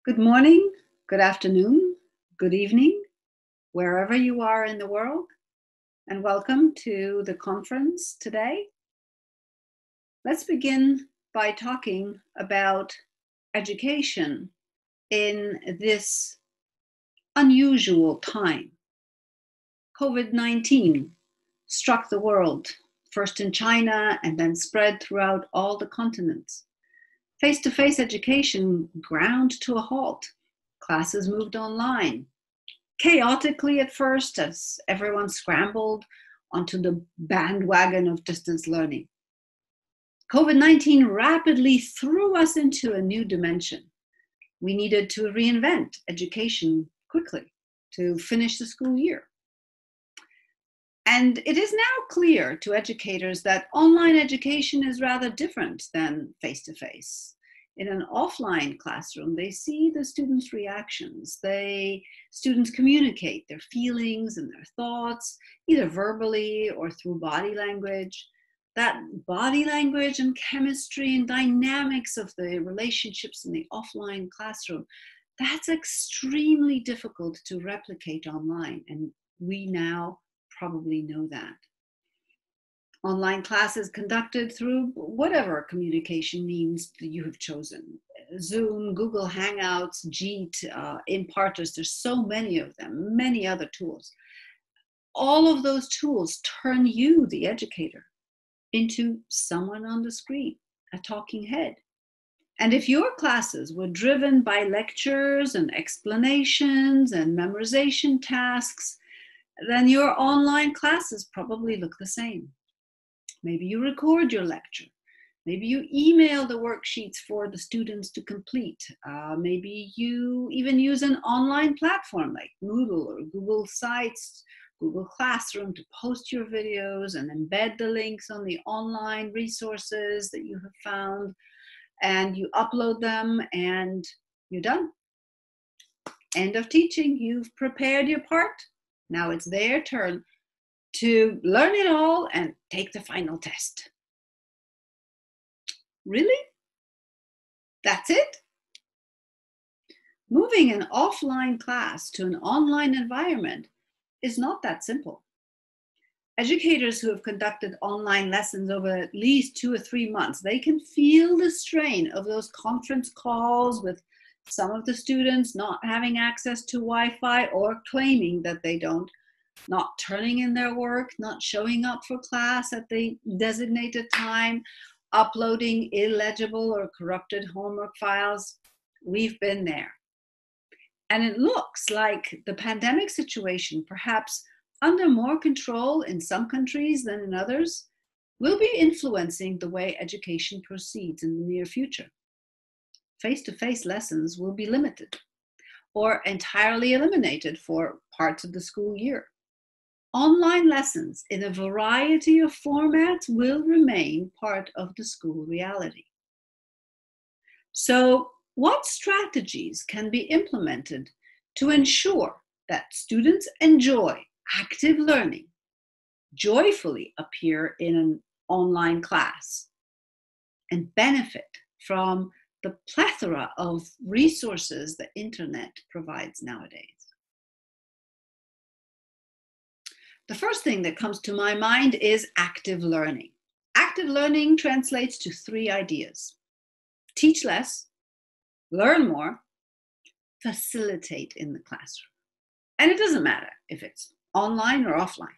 Good morning, good afternoon, good evening, wherever you are in the world, and welcome to the conference today. Let's begin by talking about education in this unusual time. COVID-19 struck the world, first in China and then spread throughout all the continents. Face-to-face education ground to a halt. Classes moved online, chaotically at first as everyone scrambled onto the bandwagon of distance learning. COVID-19 rapidly threw us into a new dimension. We needed to reinvent education quickly to finish the school year. And it is now clear to educators that online education is rather different than face-to-face. In an offline classroom, they see the students' reactions. Students communicate their feelings and their thoughts, either verbally or through body language. That body language and chemistry and dynamics of the relationships in the offline classroom, that's extremely difficult to replicate online. And we now probably know that. Online classes conducted through whatever communication means that you have chosen. Zoom, Google Hangouts, Jeet, Imparters, there's so many of them, many other tools. All of those tools turn you, the educator, into someone on the screen, a talking head. And if your classes were driven by lectures and explanations and memorization tasks, then your online classes probably look the same. Maybe you record your lecture. Maybe you email the worksheets for the students to complete. Maybe you even use an online platform like Moodle or Google Sites, Google Classroom to post your videos and embed the links on the online resources that you have found. And you upload them and you're done. End of teaching. You've prepared your part. Now it's their turn to learn it all and take the final test. Really? That's it? Moving an offline class to an online environment is not that simple. Educators who have conducted online lessons over at least 2 or 3 months, they can feel the strain of those conference calls with some of the students not having access to Wi-Fi or claiming that they don't, not turning in their work, not showing up for class at the designated time, uploading illegible or corrupted homework files. We've been there. And it looks like the pandemic situation, perhaps under more control in some countries than in others, will be influencing the way education proceeds in the near future. Face-to-face lessons will be limited or entirely eliminated for parts of the school year. Online lessons in a variety of formats will remain part of the school reality. So, what strategies can be implemented to ensure that students enjoy active learning, joyfully appear in an online class, and benefit from the plethora of resources the internet provides nowadays? The first thing that comes to my mind is active learning. Active learning translates to 3 ideas: teach less, learn more, facilitate in the classroom. And it doesn't matter if it's online or offline.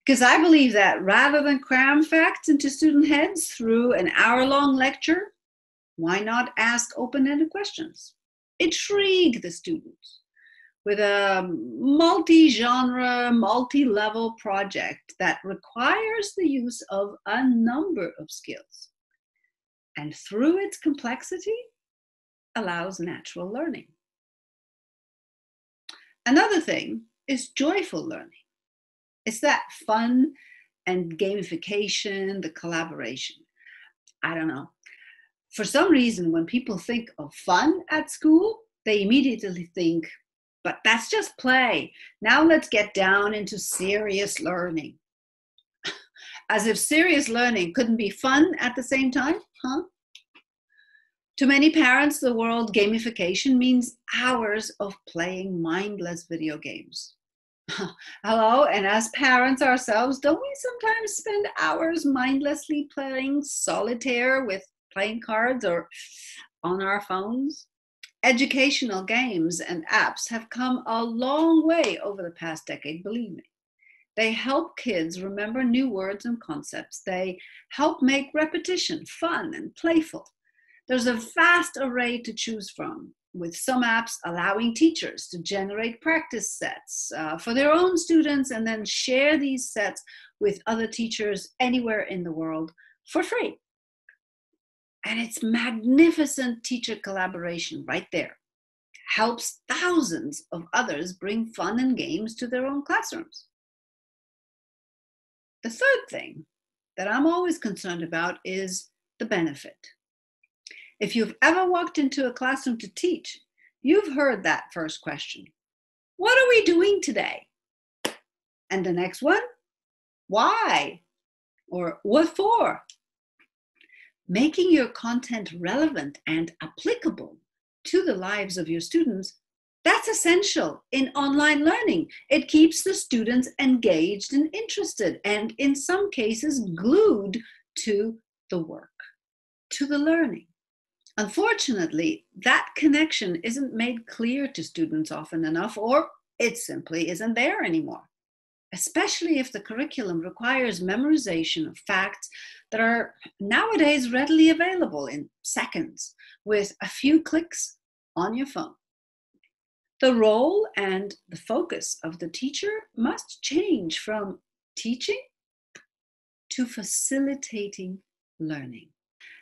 Because I believe that rather than cram facts into student heads through an hour-long lecture, why not ask open-ended questions? Intrigue the students with a multi-genre, multi-level project that requires the use of a number of skills. And through its complexity, allows natural learning. Another thing is joyful learning. It's that fun and gamification, the collaboration. I don't know. For some reason, when people think of fun at school, they immediately think, but that's just play. Now let's get down into serious learning. As if serious learning couldn't be fun at the same time, huh? To many parents, the word gamification means hours of playing mindless video games. Hello, and as parents ourselves, don't we sometimes spend hours mindlessly playing solitaire with playing cards or on our phones? Educational games and apps have come a long way over the past decade, believe me. They help kids remember new words and concepts. They help make repetition fun and playful. There's a vast array to choose from, with some apps allowing teachers to generate practice sets for their own students and then share these sets with other teachers anywhere in the world for free. And it's magnificent teacher collaboration right there. Helps thousands of others bring fun and games to their own classrooms. The third thing that I'm always concerned about is the benefit. If you've ever walked into a classroom to teach, you've heard that first question. What are we doing today? And the next one, why? Or what for? Making your content relevant and applicable to the lives of your students, that's essential in online learning. It keeps the students engaged and interested, and in some cases glued to the work, to the learning. Unfortunately, that connection isn't made clear to students often enough, or it simply isn't there anymore, especially if the curriculum requires memorization of facts that are nowadays readily available in seconds with a few clicks on your phone. The role and the focus of the teacher must change from teaching to facilitating learning.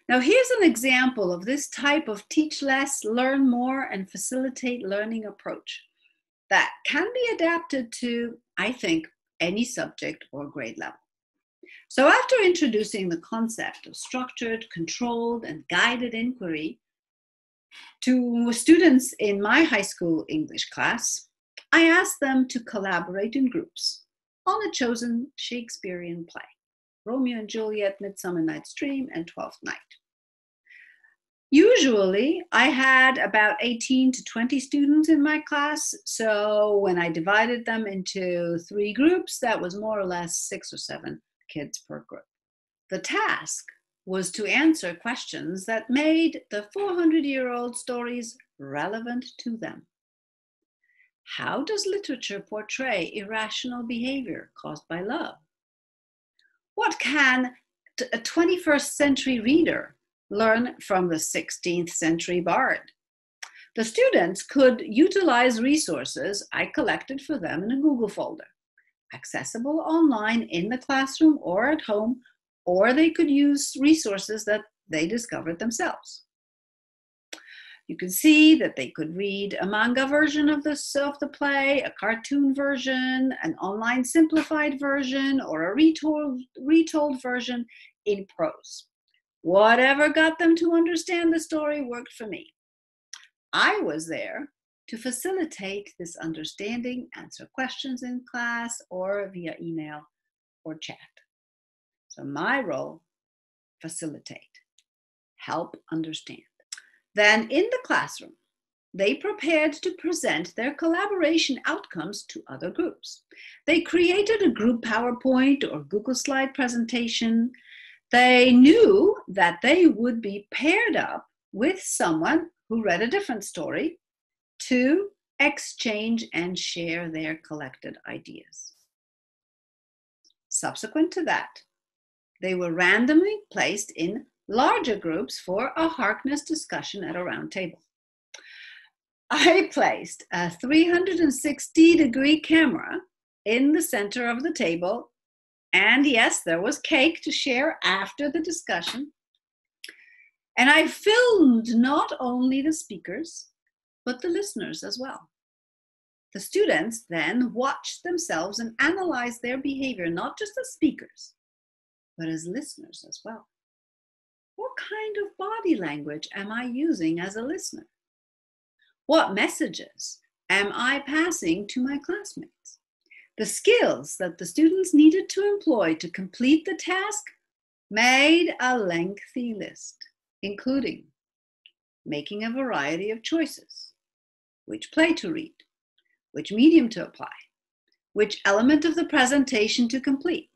Now, here's an example of this type of teach less, learn more, and facilitate learning approach that can be adapted to, I think, any subject or grade level. So after introducing the concept of structured, controlled, and guided inquiry to students in my high school English class, I asked them to collaborate in groups on a chosen Shakespearean play, Romeo and Juliet, Midsummer Night's Dream, and Twelfth Night. Usually, I had about 18 to 20 students in my class, so when I divided them into 3 groups, that was more or less 6 or 7 kids per group. The task was to answer questions that made the 400-year-old stories relevant to them. How does literature portray irrational behavior caused by love? What can a 21st century reader learn from the 16th century bard? The students could utilize resources I collected for them in a Google folder, accessible online in the classroom or at home, or they could use resources that they discovered themselves. You can see that they could read a manga version of the play, a cartoon version, an online simplified version, or a retold version in prose. Whatever got them to understand the story worked for me. I was there to facilitate this understanding, answer questions in class or via email or chat. So my role, facilitate, help understand. Then in the classroom, they prepared to present their collaboration outcomes to other groups. They created a group PowerPoint or Google slide presentation. They knew that they would be paired up with someone who read a different story to exchange and share their collected ideas. Subsequent to that, they were randomly placed in larger groups for a Harkness discussion at a round table. I placed a 360-degree camera in the center of the table, and yes, there was cake to share after the discussion. And I filmed not only the speakers, but the listeners as well. The students then watched themselves and analyzed their behavior, not just as speakers, but as listeners as well. What kind of body language am I using as a listener? What messages am I passing to my classmates? The skills that the students needed to employ to complete the task made a lengthy list, including making a variety of choices. Which play to read, which medium to apply, which element of the presentation to complete,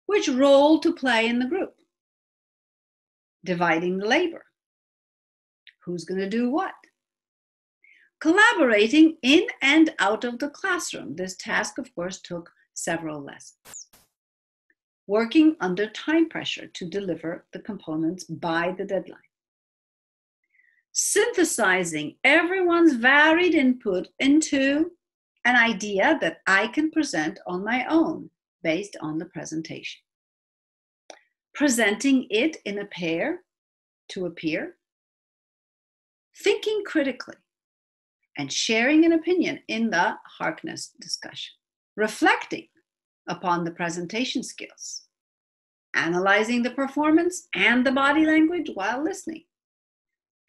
which role to play in the group, dividing the labor, who's going to do what, collaborating in and out of the classroom. This task, of course, took several lessons. Working under time pressure to deliver the components by the deadline. Synthesizing everyone's varied input into an idea that I can present on my own based on the presentation. Presenting it in a pair to a peer. Thinking critically and sharing an opinion in the Harkness discussion. Reflecting upon the presentation skills. Analyzing the performance and the body language while listening.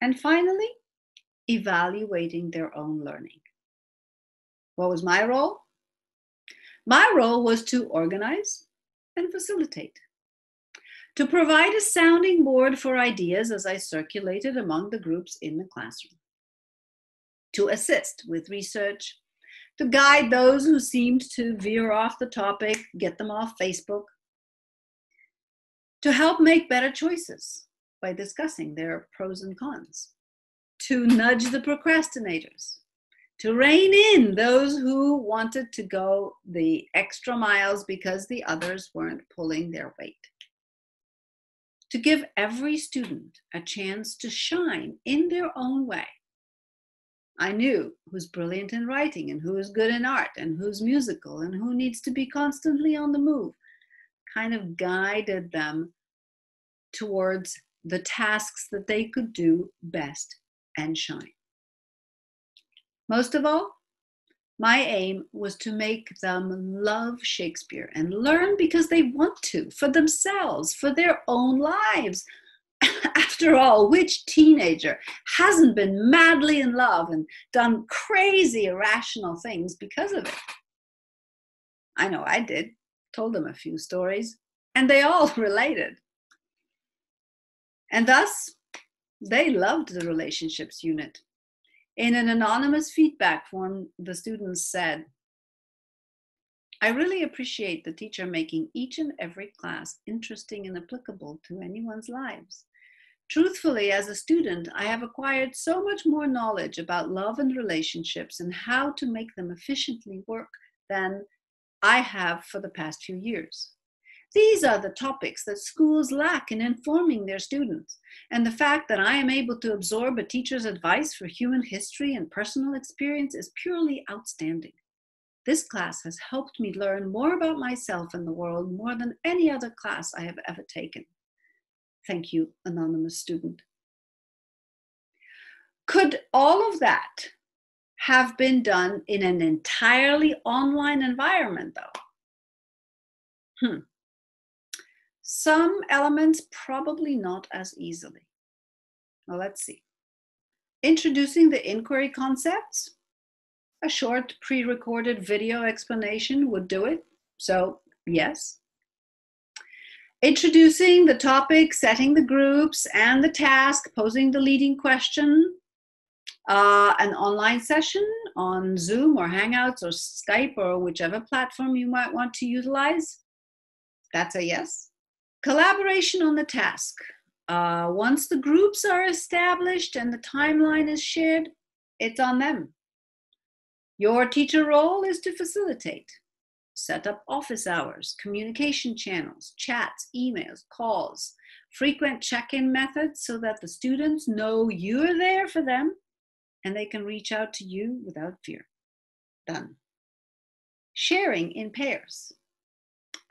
And finally, evaluating their own learning. What was my role? My role was to organize and facilitate, to provide a sounding board for ideas as I circulated among the groups in the classroom, to assist with research, to guide those who seemed to veer off the topic, get them off Facebook, to help make better choices by discussing their pros and cons, to nudge the procrastinators, to rein in those who wanted to go the extra miles because the others weren't pulling their weight. To give every student a chance to shine in their own way. I knew who's brilliant in writing and who is good in art and who's musical and who needs to be constantly on the move. Kind of guided them towards the tasks that they could do best and shine. Most of all, my aim was to make them love Shakespeare and learn because they want to, for themselves, for their own lives. After all, which teenager hasn't been madly in love and done crazy, irrational things because of it? I know I did. Told them a few stories, and they all related. And thus, they loved the relationships unit. In an anonymous feedback form, the students said, I really appreciate the teacher making each and every class interesting and applicable to anyone's lives. Truthfully, as a student, I have acquired so much more knowledge about love and relationships and how to make them efficiently work than I have for the past few years. These are the topics that schools lack in informing their students, and the fact that I am able to absorb a teacher's advice for human history and personal experience is purely outstanding. This class has helped me learn more about myself and the world more than any other class I have ever taken. Thank you, anonymous student. Could all of that have been done in an entirely online environment, though? Some elements probably not as easily. Well, let's see. Introducing the inquiry concepts. A short pre-recorded video explanation would do it. So, yes. Introducing the topic, setting the groups and the task, posing the leading question. An online session on Zoom or Hangouts or Skype or whichever platform you might want to utilize. That's a yes. Collaboration on the task. Once the groups are established and the timeline is shared, it's on them. Your teacher role is to facilitate, set up office hours, communication channels, chats, emails, calls, frequent check-in methods so that the students know you're there for them and they can reach out to you without fear. Done. Sharing in pairs.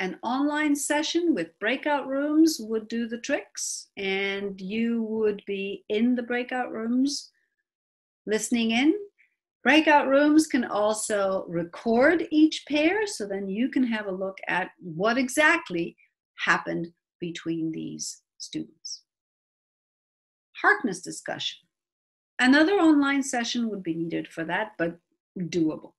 An online session with breakout rooms would do the tricks, and you would be in the breakout rooms listening in. Breakout rooms can also record each pair, so then you can have a look at what exactly happened between these students. Harkness discussion. Another online session would be needed for that, but doable.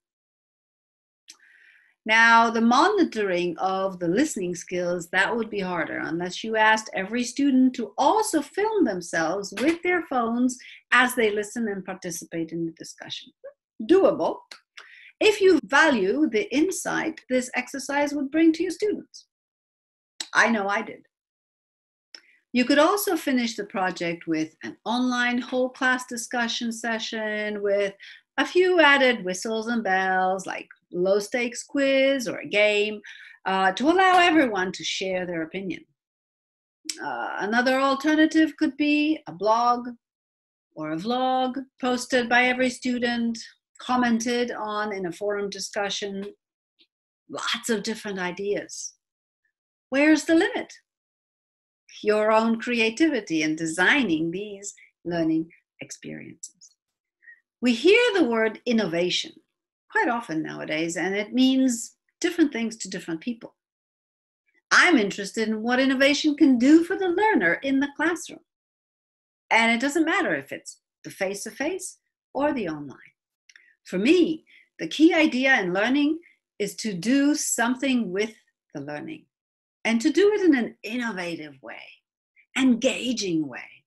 Now, the monitoring of the listening skills, that would be harder unless you asked every student to also film themselves with their phones as they listen and participate in the discussion. Doable if you value the insight this exercise would bring to your students. I know I did. You could also finish the project with an online whole class discussion session with a few added whistles and bells, like low stakes quiz or a game, to allow everyone to share their opinion. Another alternative could be a blog or a vlog posted by every student, commented on in a forum discussion. Lots of different ideas. Where's the limit? Your own creativity in designing these learning experiences. We hear the word innovation quite often nowadays, and it means different things to different people. I'm interested in what innovation can do for the learner in the classroom. And it doesn't matter if it's the face-to-face or the online. For me, the key idea in learning is to do something with the learning and to do it in an innovative way, engaging way,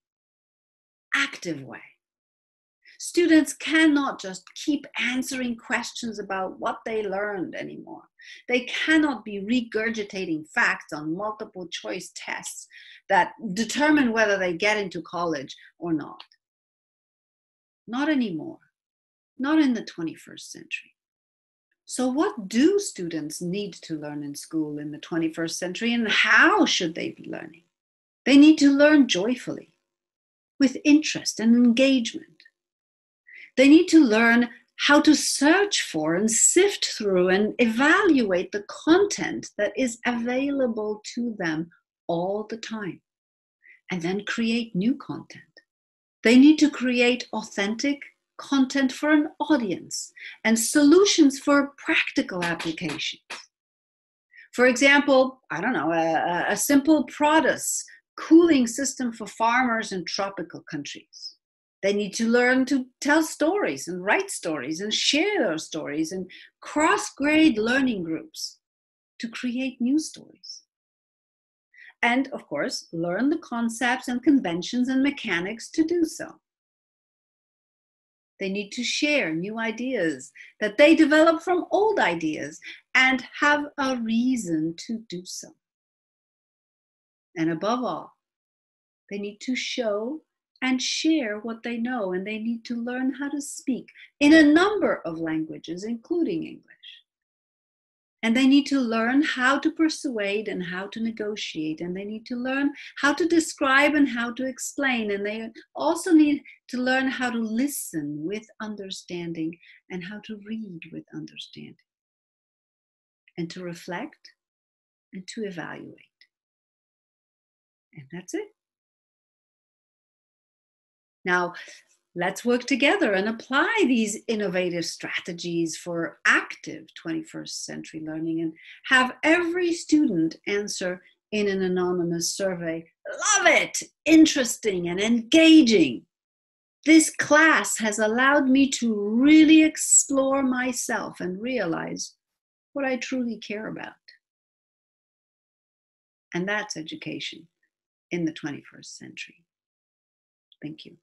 active way. Students cannot just keep answering questions about what they learned anymore. They cannot be regurgitating facts on multiple choice tests that determine whether they get into college or not. Not anymore. Not in the 21st century. So what do students need to learn in school in the 21st century, and how should they be learning? They need to learn joyfully, with interest and engagement. They need to learn how to search for and sift through and evaluate the content that is available to them all the time, and then create new content. They need to create authentic content for an audience and solutions for practical applications. For example, I don't know, a simple produce cooling system for farmers in tropical countries. They need to learn to tell stories and write stories and share those stories in cross-grade learning groups to create new stories. And of course, learn the concepts and conventions and mechanics to do so. They need to share new ideas that they develop from old ideas and have a reason to do so. And above all, they need to show and share what they know, and they need to learn how to speak in a number of languages, including English. And they need to learn how to persuade and how to negotiate. And they need to learn how to describe and how to explain. And they also need to learn how to listen with understanding and how to read with understanding. And to reflect and to evaluate. And that's it. Now, let's work together and apply these innovative strategies for active 21st century learning and have every student answer in an anonymous survey. Love it, interesting and engaging. This class has allowed me to really explore myself and realize what I truly care about. And that's education in the 21st century. Thank you.